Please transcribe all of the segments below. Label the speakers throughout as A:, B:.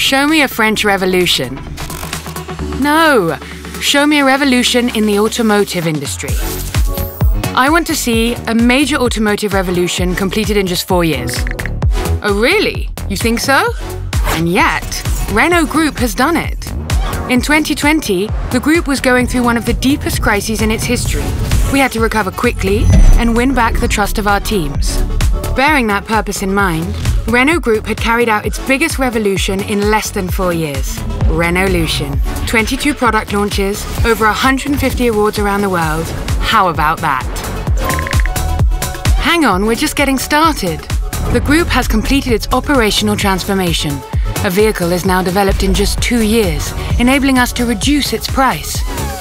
A: Show me a French revolution. No, show me a revolution in the automotive industry. I want to see a major automotive revolution completed in just 4 years. Oh really? You think so? And yet, Renault Group has done it. In 2020, the group was going through one of the deepest crises in its history. We had to recover quickly and win back the trust of our teams. Bearing that purpose in mind, Renault Group had carried out its biggest revolution in less than 4 years. Renaulution. 22 product launches, over 150 awards around the world. How about that? Hang on, we're just getting started. The group has completed its operational transformation. A vehicle is now developed in just 2 years, enabling us to reduce its price.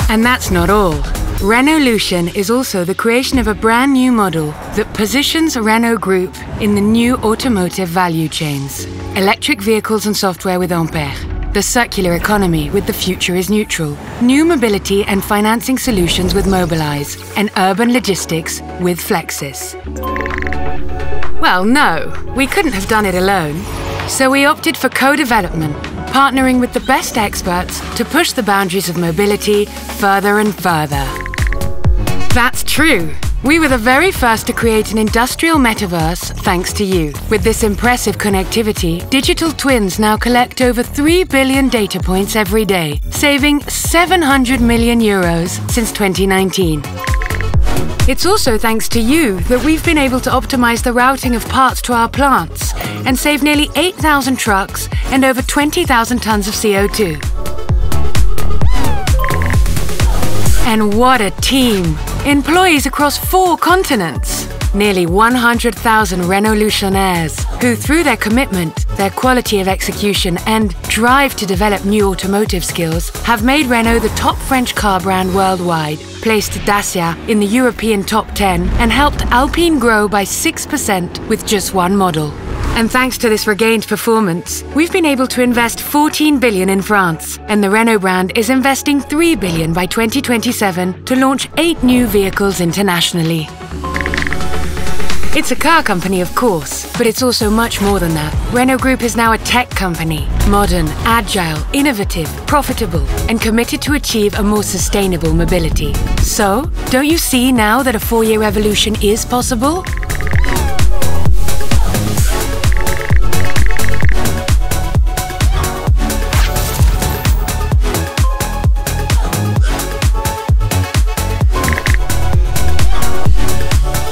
A: And that's not all. Renaulution is also the creation of a brand new model that positions Renault Group in the new automotive value chains. Electric vehicles and software with Ampere. The circular economy with the future is neutral. New mobility and financing solutions with Mobilize. And urban logistics with Flexis. Well, no, we couldn't have done it alone. So we opted for co-development, partnering with the best experts to push the boundaries of mobility further and further. That's true. We were the very first to create an industrial metaverse thanks to you. With this impressive connectivity, digital twins now collect over 3 billion data points every day, saving 700 million euros since 2019. It's also thanks to you that we've been able to optimize the routing of parts to our plants and save nearly 8,000 trucks and over 20,000 tons of CO2. And what a team! Employees across 4 continents. Nearly 100,000 Renaulutionaires who, through their commitment, their quality of execution and drive to develop new automotive skills, have made Renault the top French car brand worldwide, placed Dacia in the European top 10 and helped Alpine grow by 6% with just 1 model. And thanks to this regained performance, we've been able to invest 14 billion in France, and the Renault brand is investing 3 billion by 2027 to launch 8 new vehicles internationally. It's a car company, of course, but it's also much more than that. Renault Group is now a tech company. Modern, agile, innovative, profitable, and committed to achieve a more sustainable mobility. So, don't you see now that a 4-year revolution is possible?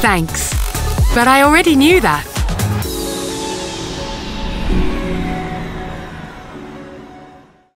A: Thanks. But I already knew that.